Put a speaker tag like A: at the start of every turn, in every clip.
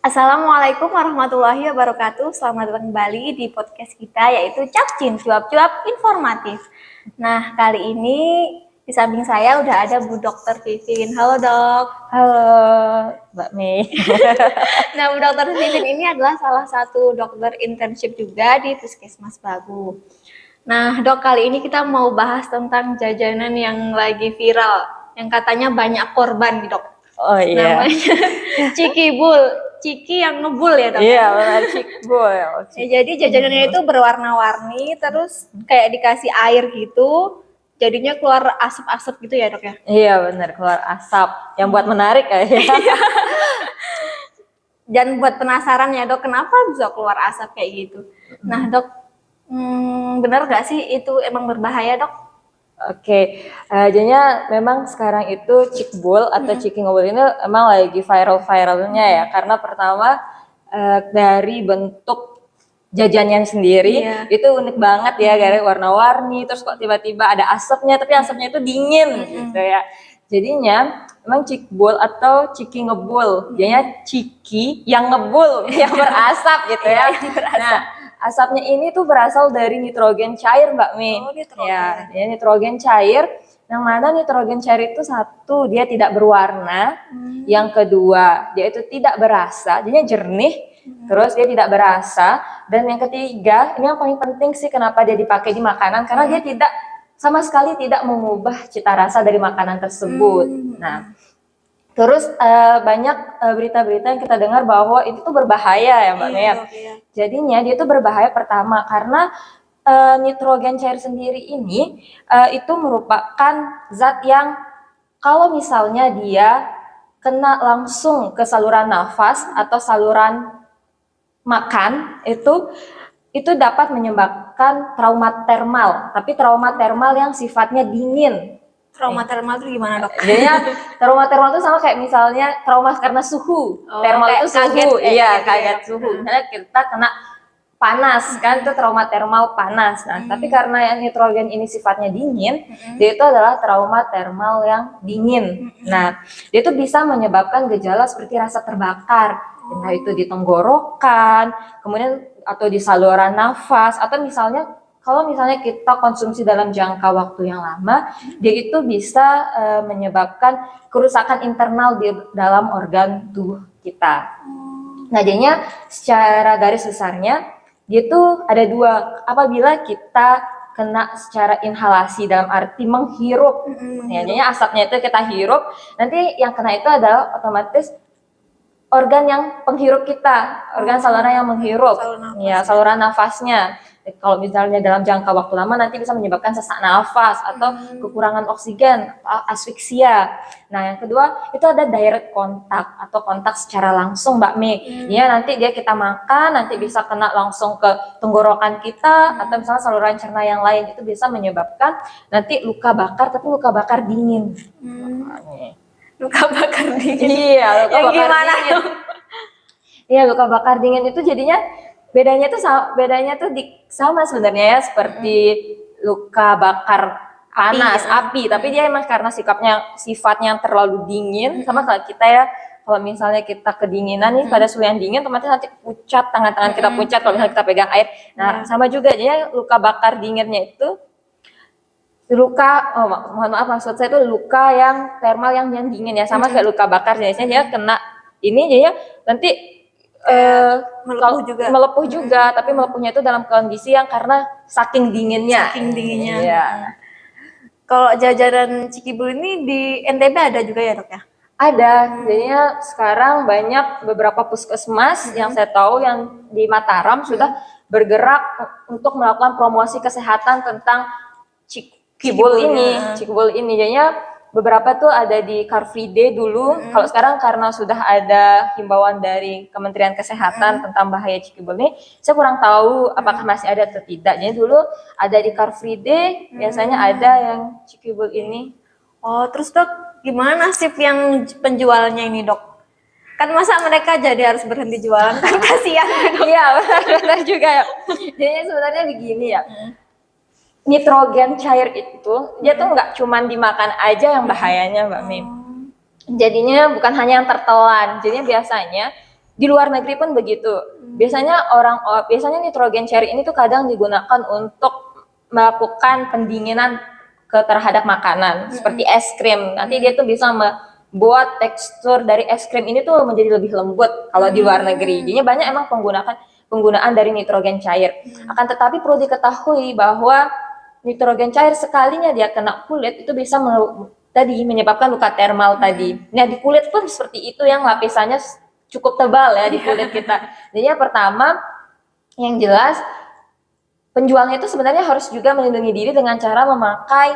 A: Assalamualaikum warahmatullahi wabarakatuh. Selamat datang kembali di podcast kita yaitu Capcin, cuap-cuap informatif. Nah, kali ini di samping saya udah ada Bu Dokter Vivin. Halo Dok.
B: Halo Mbak Mei.
A: Nah, Bu Dokter Vivin ini adalah salah satu dokter internship juga di Puskesmas Bagu. Nah, Dok, kali ini kita mau bahas tentang jajanan yang lagi viral, yang katanya banyak korban nih Dok.
B: Oh iya.
A: Namanya Cikibul. Ciki yang ngebul ya Dok?
B: Iya, benar Cikbul.
A: Ya, jadi jajanannya itu berwarna-warni, terus kayak dikasih air gitu, jadinya keluar asap-asap gitu ya Dok ya?
B: Iya benar, keluar asap yang buat menarik kayaknya.
A: Dan buat penasaran ya Dok, kenapa bisa keluar asap kayak gitu? Nah Dok, benar gak sih itu emang berbahaya Dok?
B: Oke, jadinya memang sekarang itu Cikbul atau Ciki Ngebul ini emang lagi viral-viralnya ya, karena pertama dari bentuk jajannya sendiri itu unik banget ya, gara warna-warni, terus kok tiba-tiba ada asapnya, tapi asapnya itu dingin gitu ya. Jadinya emang Cikbul atau Ciki Ngebul, jadinya Ciki yang ngebul, yang berasap gitu ya. Nah, asapnya ini tuh berasal dari nitrogen cair, Mbak Mi.
A: Oh, nitrogen.
B: Ya, nitrogen cair. Yang mana nitrogen cair itu satu, dia tidak berwarna. Yang kedua, dia itu tidak berasa, jadinya jernih. Terus dia tidak berasa. Dan yang ketiga, ini yang paling penting sih kenapa dia dipakai di makanan, karena dia tidak sama sekali tidak mengubah cita rasa dari makanan tersebut. Nah, terus banyak berita-berita yang kita dengar bahwa itu tuh berbahaya ya Mbak Mia. Jadinya dia tuh berbahaya pertama karena nitrogen cair sendiri ini itu merupakan zat yang kalau misalnya dia kena langsung ke saluran nafas atau saluran makan itu dapat menyebabkan trauma termal, tapi trauma termal yang sifatnya dingin.
A: Trauma termal itu gimana Dok?
B: Jadinya trauma termal itu sama kayak misalnya trauma karena suhu. Termal itu suhu,
A: kaget,
B: kaget suhu. Misalnya kita kena panas kan, itu trauma termal panas. Nah, tapi karena nitrogen ini sifatnya dingin, dia itu adalah trauma termal yang dingin. Nah, dia itu bisa menyebabkan gejala seperti rasa terbakar, entah itu di tenggorokan, kemudian atau di saluran nafas, atau misalnya kalau misalnya kita konsumsi dalam jangka waktu yang lama, dia itu bisa menyebabkan kerusakan internal di dalam organ tubuh kita. Nah, jadinya secara garis besarnya, dia itu ada dua. Apabila kita kena secara inhalasi dalam arti menghirup, ya, jadinya asapnya itu kita hirup, nanti yang kena itu adalah otomatis organ yang penghirup kita, organ saluran yang menghirup, saluran nafasnya. Kalau misalnya dalam jangka waktu lama nanti bisa menyebabkan sesak nafas atau kekurangan oksigen, asfiksia. Nah, yang kedua itu ada direct kontak atau kontak secara langsung, Mbak Mei. Ya, nanti kita makan, nanti bisa kena langsung ke tenggorokan kita atau misalnya saluran cerna yang lain, itu bisa menyebabkan nanti luka bakar, tapi luka bakar dingin.
A: Luka bakar dingin.
B: Iya, luka bakar
A: gimana
B: dingin. Iya, luka bakar dingin itu jadinya bedanya tuh sama sebenarnya ya, seperti luka bakar panas, api, tapi dia emang karena sifatnya terlalu dingin, sama kalau kita ya, kalau misalnya kita kedinginan nih pada suhu yang dingin, otomatis nanti pucat, tangan-tangan kita pucat kalau misalnya kita pegang air. Nah, sama juga, jadi luka bakar dinginnya itu mohon maaf, maksud saya itu luka yang thermal yang dingin ya, sama kayak luka bakar jenisnya, dia kena ini jadinya nanti melepuh juga, tapi melepuhnya itu dalam kondisi yang karena saking dinginnya.
A: Iya. Kalau jajanan Cikibul ini di NTB ada juga ya Dok ya?
B: Ada, jadinya sekarang banyak beberapa puskesmas yang saya tahu yang di Mataram sudah bergerak untuk melakukan promosi kesehatan tentang Cikibul ini. Jadinya beberapa tuh ada di Car Free Day dulu. Kalau sekarang karena sudah ada himbauan dari Kementerian Kesehatan tentang bahaya Cikibul ini, saya kurang tahu apakah masih ada atau tidak. Jadi dulu ada di Car Free Day, biasanya ada yang Cikibul ini.
A: Oh, terus Dok, gimana nasib yang penjualnya ini Dok? Kan masa mereka jadi harus berhenti jualan, kan kasihan Dok.
B: Iya, benar juga ya. Jadi sebenarnya begini ya. Nitrogen cair itu dia tuh nggak cuman dimakan aja yang bahayanya, Mbak Mim. Jadinya bukan hanya yang tertelan. Jadinya biasanya Di luar negeri pun begitu. Biasanya nitrogen cair ini tuh kadang digunakan untuk melakukan pendinginan terhadap makanan seperti es krim. Nanti dia tuh bisa membuat tekstur dari es krim ini tuh menjadi lebih lembut kalau di luar negeri. Jadi banyak emang penggunaan dari nitrogen cair. Akan tetapi perlu diketahui bahwa nitrogen cair sekalinya dia kena kulit itu bisa menyebabkan luka termal tadi. Nah, di kulit pun seperti itu, yang lapisannya cukup tebal ya di kulit kita. Jadi yang pertama, yang jelas penjualnya itu sebenarnya harus juga melindungi diri dengan cara memakai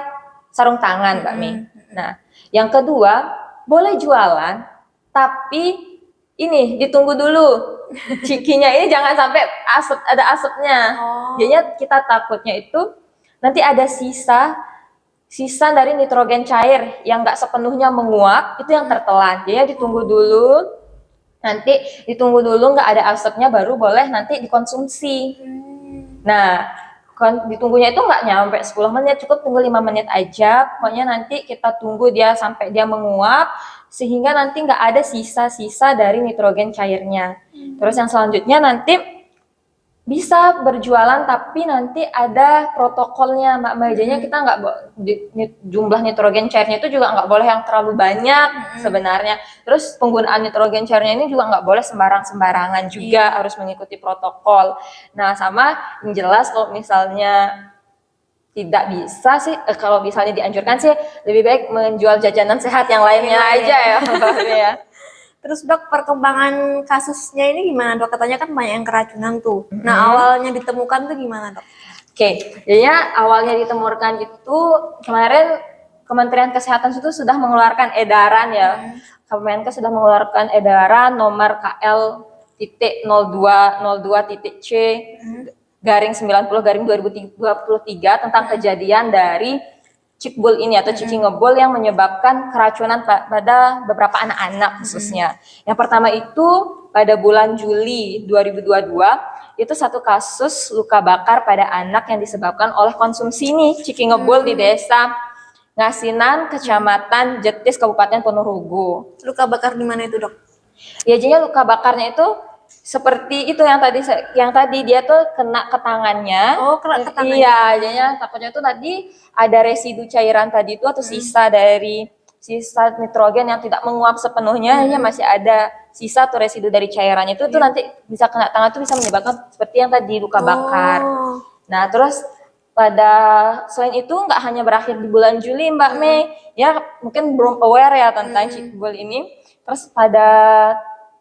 B: sarung tangan, Mbak Mei. Nah, yang kedua, boleh jualan, tapi ini ditunggu dulu. Cikinya ini jangan sampai ada asapnya. Jadinya kita takutnya itu nanti ada sisa dari nitrogen cair yang nggak sepenuhnya menguap, itu yang tertelan. Jadi ditunggu dulu nggak ada asapnya baru boleh nanti dikonsumsi. Nah, ditunggunya itu nggak nyampe 10 menit, cukup tunggu 5 menit aja. Pokoknya nanti kita tunggu dia sampai dia menguap, sehingga nanti nggak ada sisa-sisa dari nitrogen cairnya. Terus yang selanjutnya nanti bisa berjualan, tapi nanti ada protokolnya, Mbak Mai. Jadinya kita nggak jumlah nitrogen cairnya itu juga nggak boleh yang terlalu banyak sebenarnya. Terus penggunaan nitrogen cairnya ini juga nggak boleh sembarangan juga, harus mengikuti protokol. Nah, sama yang jelas kalau misalnya tidak bisa sih, kalau misalnya dianjurkan sih lebih baik menjual jajanan sehat yang lainnya aja ya, Mbak ya.
A: Terus Dok, perkembangan kasusnya ini gimana Dok? Katanya kan banyak yang keracunan tuh. Nah, awalnya ditemukan tuh gimana Dok?
B: Oke, jadinya awalnya ditemukan itu kemarin Kementerian Kesehatan itu sudah mengeluarkan edaran ya. Kemenkes sudah mengeluarkan edaran nomor KL.02.02.C garing 90 garing 2023 tentang kejadian dari cikbul ini atau ciki ngebul yang menyebabkan keracunan pada beberapa anak-anak khususnya. Yang pertama itu pada bulan Juli 2022 itu satu kasus luka bakar pada anak yang disebabkan oleh konsumsi nih ciki ngebul di desa Ngasinan, Kecamatan Jetis, Kabupaten Ponorogo.
A: Luka bakar di mana itu Dok?
B: Ya, jadi luka bakarnya itu seperti itu yang tadi dia tuh kena ke tangannya.
A: Oh, kena ke tangannya.
B: Iya, jadinya takutnya tuh tadi ada residu cairan tadi itu atau sisa nitrogen yang tidak menguap sepenuhnya, hanya masih ada sisa atau residu dari cairannya itu tuh nanti bisa kena tangan tuh bisa menyebabkan seperti yang tadi luka bakar. Nah, terus selain itu nggak hanya berakhir di bulan Juli, Mbak Mei, ya mungkin belum aware ya tentang cikbul ini. Terus pada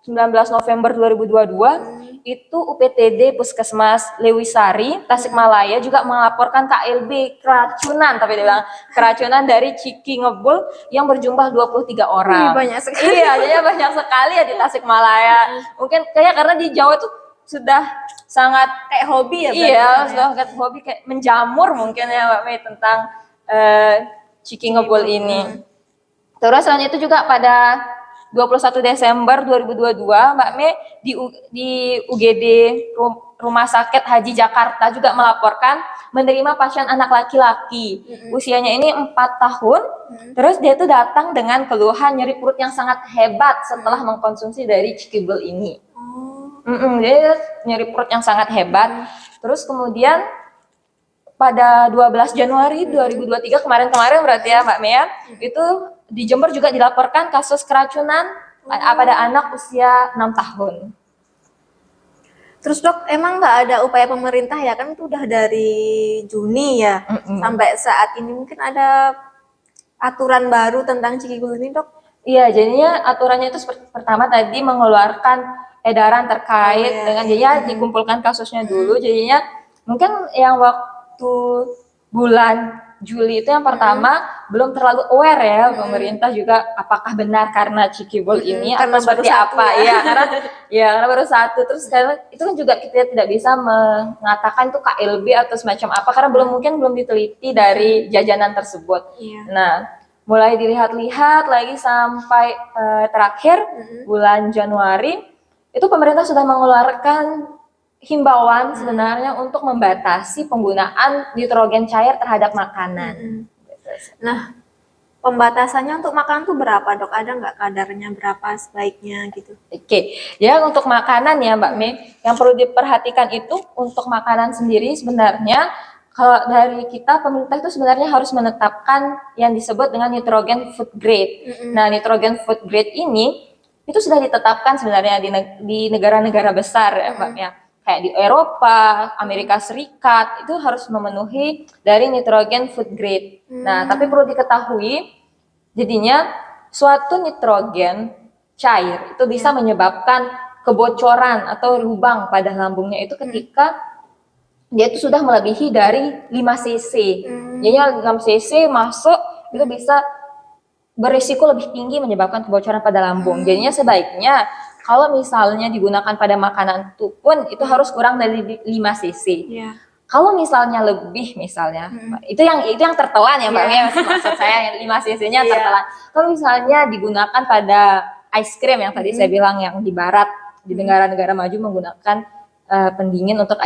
B: 19 November 2022 itu UPTD Puskesmas Lewisari Tasikmalaya juga melaporkan KLB keracunan, tapi dia bilang keracunan dari ciki ngebul yang berjumlah 23 orang.
A: Banyak sekali.
B: Iya, jadi banyak sekali ya di Tasikmalaya. Mungkin karena di Jawa itu sudah sangat
A: kayak hobi ya.
B: Iya, sudah kayak hobi, kayak menjamur mungkin ya Mbak Mei tentang ciki ngebul ini. Terus selain itu juga pada 21 Desember 2022, Mbak Mei di UGD Rumah Sakit Haji Jakarta juga melaporkan menerima pasien anak laki-laki. Usianya ini 4 tahun. Terus dia itu datang dengan keluhan nyeri perut yang sangat hebat setelah mengkonsumsi dari cikibul ini. Jadi nyeri perut yang sangat hebat. Terus kemudian pada 12 Januari 2023 kemarin berarti ya Mbak Mei, itu di Jember juga dilaporkan kasus keracunan pada anak usia 6 tahun.
A: Terus Dok, emang nggak ada upaya pemerintah ya, kan itu udah dari Juni ya, sampai saat ini mungkin ada aturan baru tentang cikibul ini Dok?
B: Iya, jadinya aturannya itu seperti pertama tadi mengeluarkan edaran terkait dengan jadinya dikumpulkan kasusnya dulu, jadinya mungkin yang waktu bulan Juli itu yang pertama belum terlalu aware ya pemerintah juga apakah benar karena cikibul ini atau seperti apa ya karena baru satu. Terus karena itu kan juga kita tidak bisa mengatakan itu KLB atau semacam apa karena belum diteliti dari jajanan tersebut. Nah, mulai dilihat-lihat lagi sampai terakhir bulan Januari itu pemerintah sudah mengeluarkan himbauan sebenarnya untuk membatasi penggunaan nitrogen cair terhadap makanan.
A: Nah, pembatasannya untuk makan tuh berapa dok? Ada nggak kadarnya berapa sebaiknya gitu?
B: Oke, ya untuk makanan ya Mbak Mei, yang perlu diperhatikan itu untuk makanan sendiri sebenarnya kalau dari kita pemerintah itu sebenarnya harus menetapkan yang disebut dengan nitrogen food grade. Nah, nitrogen food grade ini itu sudah ditetapkan sebenarnya di negara-negara besar ya Mbak ya. Kayak di Eropa, Amerika Serikat itu harus memenuhi dari nitrogen food grade. Nah, tapi perlu diketahui jadinya suatu nitrogen cair itu bisa menyebabkan kebocoran atau lubang pada lambungnya itu ketika dia itu sudah melebihi dari 5 cc. Jadi 6 cc masuk itu bisa berisiko lebih tinggi menyebabkan kebocoran pada lambung. Jadinya sebaiknya kalau misalnya digunakan pada makanan itu pun itu harus kurang dari 5 cc.
A: Iya.
B: Kalau misalnya lebih misalnya itu yang tertelan ya Mbak Mia, maksud saya 5 cc-nya tertelan. Kalau misalnya digunakan pada ice cream yang tadi saya bilang yang di barat di negara-negara maju menggunakan pendingin untuk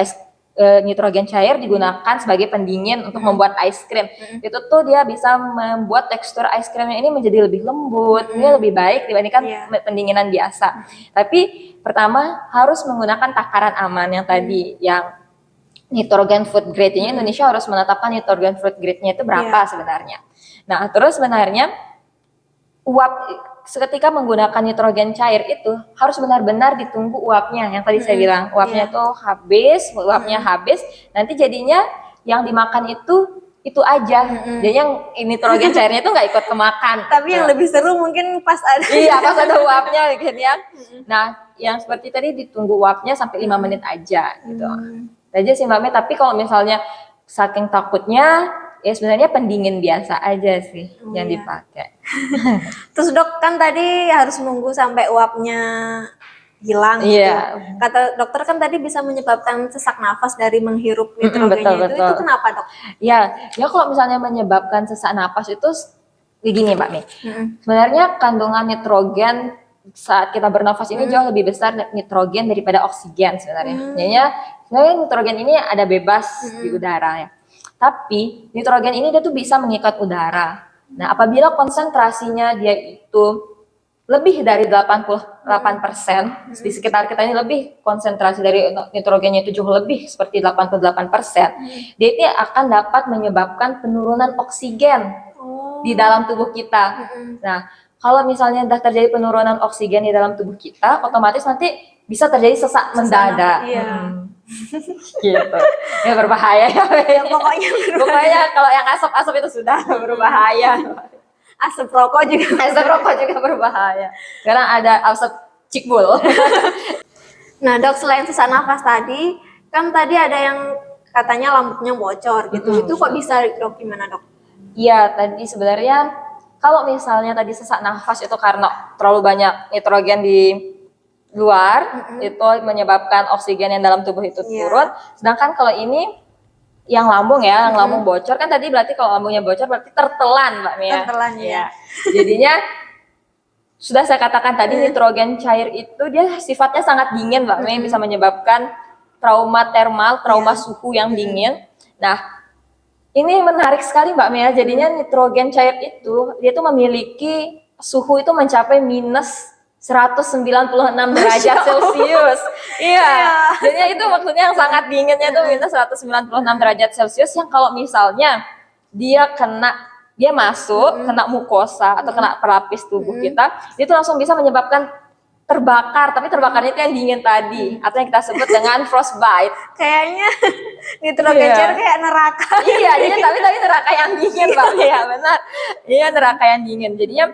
B: nitrogen cair digunakan sebagai pendingin untuk membuat ice cream. Itu tuh dia bisa membuat tekstur ice creamnya ini menjadi lebih lembut, ini lebih baik dibandingkan pendinginan biasa. Tapi pertama harus menggunakan takaran aman yang tadi yang nitrogen food grade-nya. Indonesia harus menetapkan nitrogen food grade-nya itu berapa sebenarnya. Nah, terus sebenarnya uap ketika menggunakan nitrogen cair itu harus benar-benar ditunggu uapnya yang tadi saya bilang uapnya tuh uapnya habis nanti jadinya yang dimakan itu aja jadi yang nitrogen cairnya itu nggak ikut kemakan.
A: Tapi yang lebih seru mungkin pas ada
B: pas ada uapnya gitu ya. Nah yang seperti tadi ditunggu uapnya sampai 5 menit aja gitu aja sih Mbak Mei. Tapi kalau misalnya saking takutnya ya sebenarnya pendingin biasa aja sih yang dipakai.
A: Terus dok kan tadi harus nunggu sampai uapnya hilang gitu. Kata dokter kan tadi bisa menyebabkan sesak nafas dari menghirup nitrogennya itu kenapa dok?
B: Ya kalau misalnya menyebabkan sesak nafas itu begini Mbak Mei. Sebenarnya kandungan nitrogen saat kita bernafas ini jauh lebih besar nitrogen daripada oksigen sebenarnya. Jadinya sebenarnya nitrogen ini ada bebas di udara ya. Tapi nitrogen ini dia tuh bisa mengikat udara. Nah, apabila konsentrasinya dia itu lebih dari 88%, di sekitar kita ini lebih konsentrasi dari nitrogennya itu jauh lebih seperti 88%, dia itu akan dapat menyebabkan penurunan oksigen di dalam tubuh kita. Nah, kalau misalnya sudah terjadi penurunan oksigen di dalam tubuh kita, otomatis nanti bisa terjadi sesak mendadak. Gitu ya berbahaya ya pokoknya kalau yang asap itu sudah berbahaya.
A: Asap rokok juga
B: berbahaya karena ada asap cikbul.
A: Nah dok, selain sesak nafas tadi kan tadi ada yang katanya lambungnya bocor gitu, itu kok bisa dok, gimana dok?
B: Iya tadi sebenarnya kalau misalnya tadi sesak nafas itu karena terlalu banyak nitrogen di luar itu menyebabkan oksigen yang dalam tubuh itu turun. Sedangkan kalau ini yang lambung ya, yang lambung bocor kan tadi berarti kalau lambungnya bocor berarti tertelan Mbak Mia.
A: Tertelan ya.
B: Jadinya sudah saya katakan tadi nitrogen cair itu dia sifatnya sangat dingin Mbak Mia, bisa menyebabkan trauma termal, trauma suhu yang dingin. Nah, ini menarik sekali Mbak Mia. Jadinya nitrogen cair itu dia tuh memiliki suhu itu mencapai minus 196 derajat Celcius. Jadi itu maksudnya yang sangat dinginnya itu minus 196 derajat Celcius yang kalau misalnya dia masuk kena mukosa atau kena pelapis tubuh kita, itu langsung bisa menyebabkan terbakar, tapi terbakarnya itu yang dingin tadi atau yang kita sebut dengan frostbite.
A: Kayaknya nitrogen cair kayak neraka.
B: Jadi tapi neraka yang dingin Mbak. Ya benar. Iya neraka yang dingin. Jadinya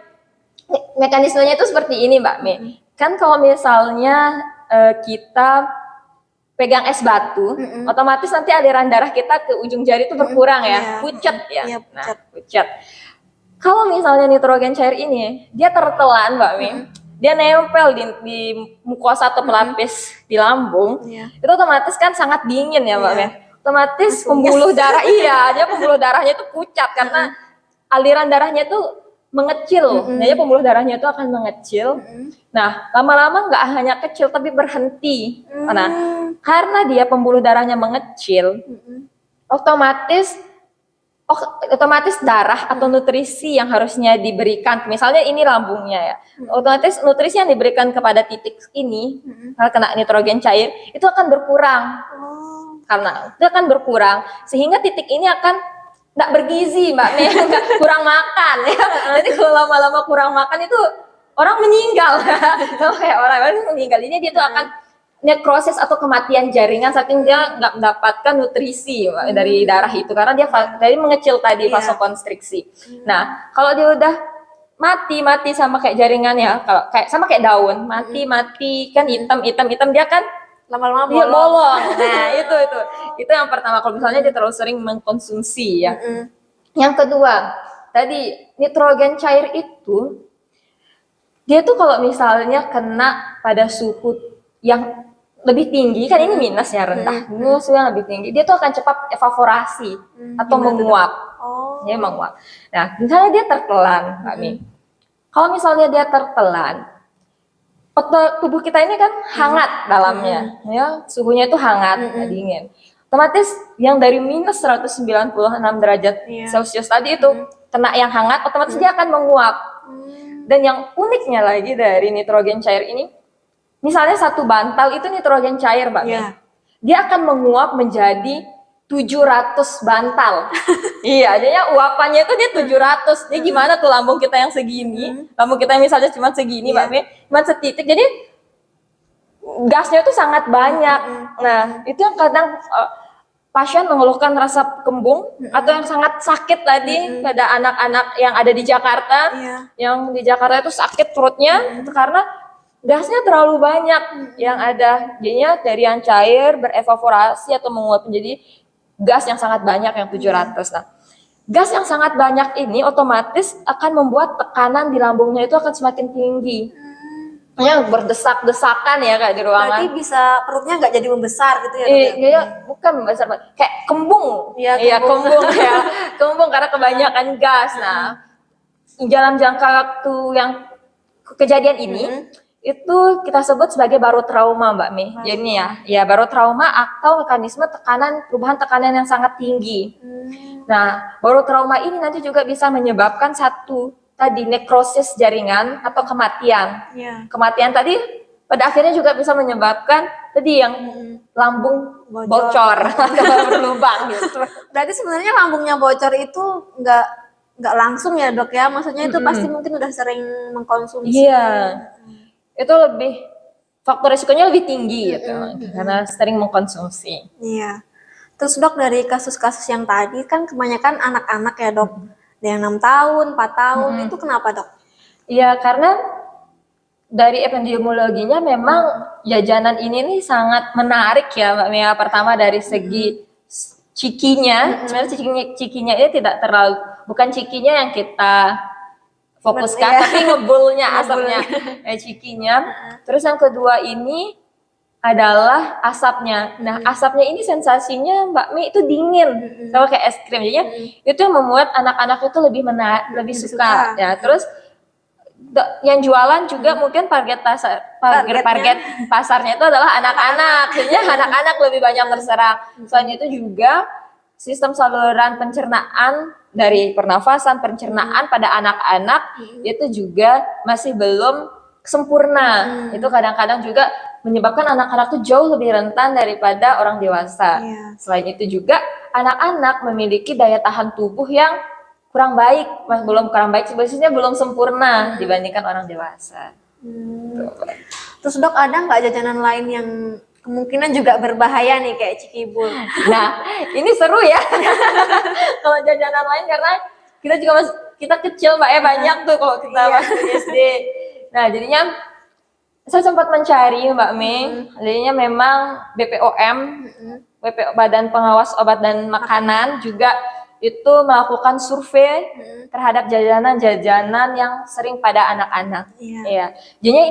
B: mekanismenya itu seperti ini Mbak Mei. Kan kalau misalnya kita pegang es batu, otomatis nanti aliran darah kita ke ujung jari itu berkurang pucat ya. Pucat. Kalau misalnya nitrogen cair ini, dia tertelan Mbak Mei, dia nempel di mukosa atau pelapis di lambung, itu otomatis kan sangat dingin ya Mbak Mei. Otomatis pembuluh darah, dia pembuluh darahnya itu pucat karena aliran darahnya itu mengecil, jadi pembuluh darahnya itu akan mengecil. Nah, lama-lama nggak hanya kecil tapi berhenti. Nah, karena dia pembuluh darahnya mengecil, otomatis otomatis darah atau nutrisi yang harusnya diberikan, misalnya ini lambungnya ya, otomatis nutrisi yang diberikan kepada titik ini kalau kena nitrogen cair itu akan berkurang, karena itu akan berkurang sehingga titik ini akan nggak bergizi Mbak Mei, kurang makan ya. Jadi kalau lama-lama kurang makan itu orang meninggal, kayak orang meninggal ini dia tuh akan nekrosis atau kematian jaringan saking dia nggak mendapatkan nutrisi dari darah itu karena dia dari mengecil tadi vasokonstriksi. Nah kalau dia udah mati sama kayak jaringan ya, kalau kayak sama kayak daun mati kan hitam dia kan
A: Lama-lama
B: dia
A: bolong.
B: bolong. Nah itu yang pertama kalau misalnya dia terlalu sering mengkonsumsi ya. Yang kedua tadi nitrogen cair itu dia tuh kalau misalnya kena pada suhu yang lebih tinggi, kan ini minus ya rendah, minus yang lebih tinggi, dia tuh akan cepat evaporasi atau menguap. Dia menguap. Nah, misalnya dia tertelan, Mbak Mi. Kalau misalnya dia tertelan, tubuh kita ini kan hangat dalamnya, ya suhunya itu hangat, dingin. Otomatis yang dari minus 196 derajat Celcius tadi itu kena yang hangat, otomatis dia akan menguap. Dan yang uniknya lagi dari nitrogen cair ini, misalnya satu bantal itu nitrogen cair, Mbak Mei. Dia akan menguap menjadi 700 bantal. Iya, jadinya uapannya itu dia 700. Jadi gimana tuh lambung kita yang segini? Lambung kita misalnya cuma segini, Mbak Mei, cuma setitik. Jadi gasnya itu sangat banyak. Nah, itu yang kadang pasien mengeluhkan rasa kembung atau yang sangat sakit tadi pada anak-anak yang ada di Jakarta. Yang di Jakarta itu sakit perutnya karena gasnya terlalu banyak yang ada, jadinya dari yang cair berevaporasi atau menguap menjadi gas yang sangat banyak yang 700. Nah, gas yang sangat banyak ini otomatis akan membuat tekanan di lambungnya itu akan semakin tinggi. Yang berdesak-desakan ya kayak di ruangan.
A: Berarti bisa perutnya nggak jadi membesar gitu ya?
B: Iya, bukan membesar, kayak kembung. Iya, kembung ya. Kembung karena kebanyakan gas. Nah, dalam jangka waktu yang kejadian ini itu kita sebut sebagai barotrauma, Mbak Mei. Jadi ya barotrauma atau mekanisme perubahan tekanan yang sangat tinggi. Nah, barotrauma ini nanti juga bisa menyebabkan satu tadi nekrosis jaringan atau kematian. Kematian tadi pada akhirnya juga bisa menyebabkan tadi yang lambung bocor atau berlubang gitu.
A: Berarti sebenarnya lambungnya bocor itu nggak langsung ya, Dok ya? Maksudnya itu pasti mungkin udah sering mengkonsumsi.
B: Iya. Itu lebih faktor risikonya lebih tinggi gitu karena sering mengkonsumsi.
A: Iya. Terus Dok, dari kasus-kasus yang tadi kan kebanyakan anak-anak ya, Dok. Ada yang 6 tahun, 4 tahun, itu kenapa, Dok?
B: Iya, karena dari epidemiologinya memang jajanan ini nih sangat menarik ya Mbak Mia. Pertama dari segi cikinya, sebenarnya cikinya ini tidak terlalu, bukan cikinya yang kita fokuskan, tapi ngebulnya asapnya, cikinya. Terus yang kedua ini adalah asapnya. Nah, asapnya ini sensasinya Mbak Mi itu dingin, sama kayak es krim. Jadinya itu yang membuat anak-anak itu lebih suka. Ya, terus yang jualan juga mungkin target pasarnya itu adalah anak-anak. Jadinya anak-anak lebih banyak terserang. Selain itu juga sistem saluran pencernaan dari pernafasan, pencernaan pada anak-anak itu juga masih belum sempurna. Itu kadang-kadang juga menyebabkan anak-anak itu jauh lebih rentan daripada orang dewasa. Selain itu juga anak-anak memiliki daya tahan tubuh yang kurang baik, sebenarnya belum sempurna dibandingkan orang dewasa.
A: Terus Dok, ada nggak jajanan lain yang kemungkinan juga berbahaya nih kayak cikibul?
B: Nah, ini seru ya. Kalau jajanan lain karena kita juga kita kecil Mbak ya, banyak tuh kalau kita masih SD. Nah, jadinya saya sempat mencari Mbak Mei, jadinya memang BPOM, Badan Pengawas Obat dan Makanan juga itu melakukan survei terhadap jajanan-jajanan yang sering pada anak-anak. Iya. Jadinya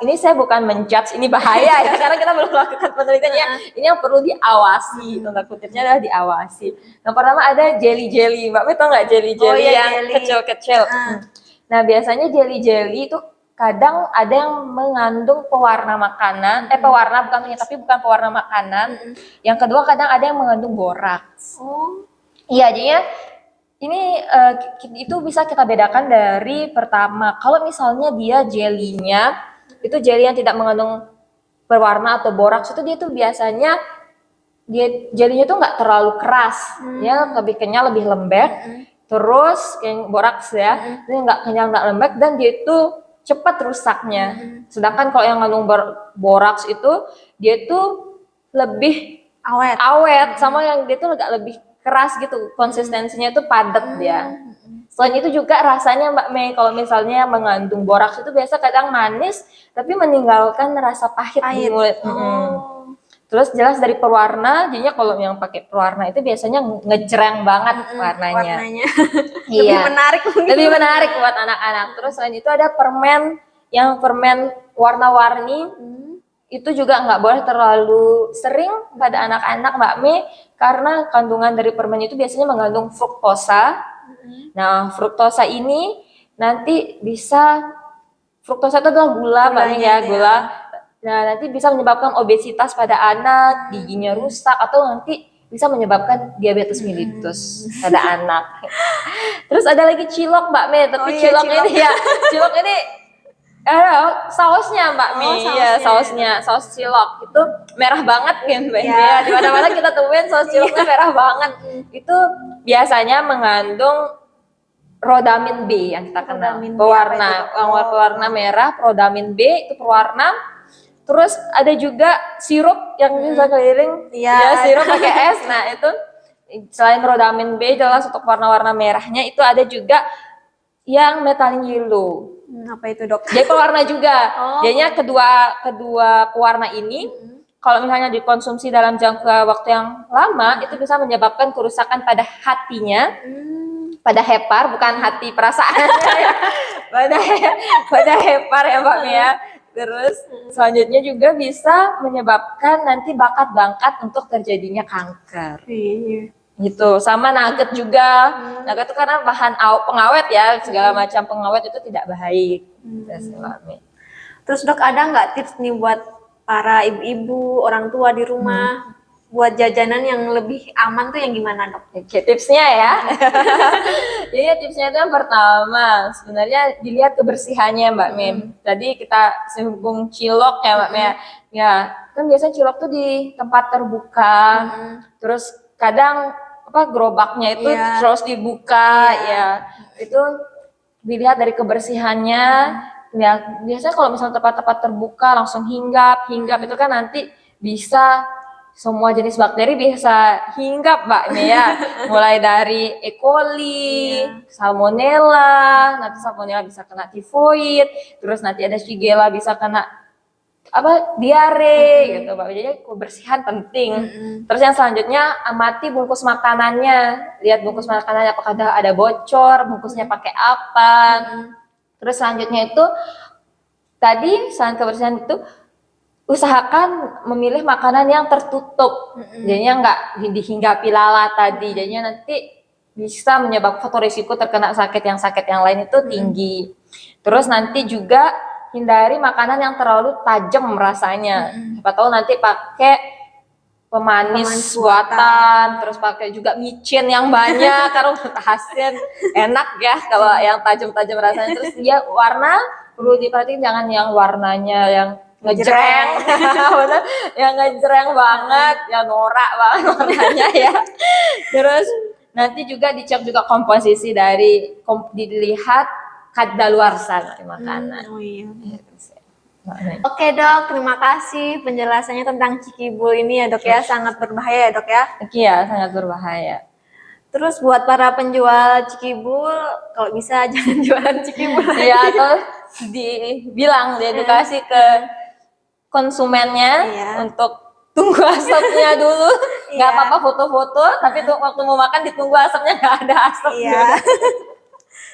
B: ini saya bukan menjudge ini bahaya ya, karena kita belum melakukan penelitian ya. Ini yang perlu diawasi, tanda kutipnya adalah diawasi. Yang pertama ada jelly-jelly, Mbak Mei tau nggak jelly-jelly yang kecil-kecil? Nah, biasanya jelly-jelly itu kadang ada yang mengandung pewarna makanan, tapi bukan pewarna makanan. Yang kedua kadang ada yang mengandung boraks. Iya, jadinya Ini itu bisa kita bedakan dari pertama, kalau misalnya dia jelinya itu jelly yang tidak mengandung berwarna atau boraks, itu dia tuh biasanya jelinya tuh nggak terlalu keras, ya lebih kenyal, lebih lembek. Terus yang boraks ya, ini nggak kenyal nggak lembek dan dia itu cepat rusaknya. Sedangkan kalau yang mengandung boraks itu dia tuh lebih awet, sama yang dia tuh agak lebih keras gitu, konsistensinya tuh padat dia. Selain itu juga rasanya Mbak Mei, kalau misalnya mengandung boraks itu biasa kadang manis tapi meninggalkan rasa pahit di mulut. Terus jelas dari pewarna, jadinya kalau yang pakai pewarna itu biasanya ngejreng banget warnanya.
A: Lebih
B: Iya.
A: menarik mungkin.
B: Lebih menarik buat anak-anak. Terus selain itu ada permen warna-warni. Itu juga nggak boleh terlalu sering pada anak-anak Mbak Mei, karena kandungan dari permen itu biasanya mengandung fruktosa. Nah, fruktosa ini nanti fruktosa itu adalah gula Mbak Mei ya, gula. Nah, nanti bisa menyebabkan obesitas pada anak, giginya rusak, atau nanti bisa menyebabkan diabetes mellitus pada anak. Terus ada lagi cilok Mbak Mei, tapi cilok ini sausnya Mbak Mei, saus cilok itu merah banget kan Mbak Mei. Di mana-mana kita temuin saus ciloknya merah banget. Itu biasanya mengandung rodamin B yang kita kenal, pewarna merah, rodamin B itu pewarna. Terus ada juga sirup yang bisa keliling, sirup pakai es. Nah itu selain rodamin B jelas untuk warna-warna merahnya, itu ada juga yang methylene yellow.
A: Apa itu dok?
B: Jadi pewarna juga. Jadinya kedua pewarna ini kalau misalnya dikonsumsi dalam jangka waktu yang lama itu bisa menyebabkan kerusakan pada hatinya, pada hepar, bukan hati perasaan, pada hepar ya Mbak Mia. Terus selanjutnya juga bisa menyebabkan nanti bakat untuk terjadinya kanker. Gitu. Sama nugget juga. Nugget itu karena bahan pengawet ya, segala macam pengawet itu tidak baik.
A: Terus dok, ada nggak tips nih buat para ibu-ibu, orang tua di rumah, buat jajanan yang lebih aman tuh yang gimana dok?
B: Oke, tipsnya ya. Jadi tipsnya itu yang pertama, sebenarnya dilihat kebersihannya Mbak Mei. Tadi kita singgung cilok ya Mbak Mei. Ya, kan biasanya cilok tuh di tempat terbuka. Terus kadang gerobaknya itu terus dibuka ya. Itu dilihat dari kebersihannya. Ya, biasanya kalau misalnya tempat-tempat terbuka langsung hinggap itu kan nanti bisa semua jenis bakteri bisa hinggap Mbak Mei ya. Mulai dari E. coli, salmonella, nanti salmonella bisa kena tifoid, terus nanti ada shigella bisa kena diare gitu Mbak. Jadi kebersihan penting. Terus yang selanjutnya amati bungkus makanannya. Lihat bungkus makanannya apakah ada bocor, bungkusnya pakai apa. Terus selanjutnya itu tadi selain kebersihan itu usahakan memilih makanan yang tertutup. Jadinya nggak dihinggapi lalat tadi. Jadinya nanti bisa menyebabkan faktor risiko terkena sakit yang lain itu tinggi. Terus nanti juga hindari makanan yang terlalu tajam rasanya. Siapa tahu nanti pakai pemanis buatan, terus pakai juga micin yang banyak karena hasil enak ya kalau yang tajam-tajam rasanya. Terus dia warna perlu diperhatiin, jangan yang warnanya yang ngejreng, yang ngejreng banget, yang norak banget warnanya ya. Terus nanti juga dicek juga komposisi dilihat kadaluarsa dari makanan.
A: Oke dok, terima kasih penjelasannya tentang cikibul ini ya dok ya, sangat berbahaya ya dok ya.
B: Iya, sangat berbahaya.
A: Terus buat para penjual cikibul, kalau bisa jangan jualan cikibul.
B: Iya, atau diedukasi ke konsumennya untuk tunggu asapnya dulu. Nggak apa-apa foto-foto, tapi waktu mau makan ditunggu asapnya, nggak ada asapnya.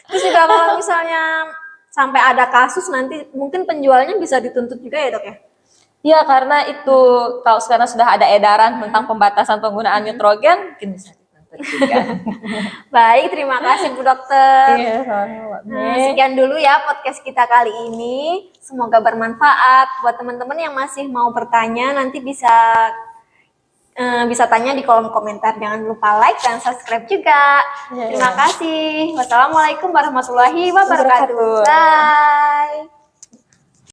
A: Terus juga kalau misalnya sampai ada kasus nanti mungkin penjualnya bisa dituntut juga ya dok ya?
B: Iya, karena itu kalau sekarang sudah ada edaran tentang pembatasan penggunaan nitrogen, mungkin bisa dituntut juga.
A: Baik, terima kasih Bu Dokter.
B: Nah,
A: sekian dulu ya podcast kita kali ini. Semoga bermanfaat buat teman-teman yang masih mau bertanya, nanti bisa bisa tanya di kolom komentar. Jangan lupa like dan subscribe juga.
B: Iya.
A: Terima kasih. Wassalamualaikum warahmatullahi wabarakatuh.
B: Wabarakatuh.
A: Bye.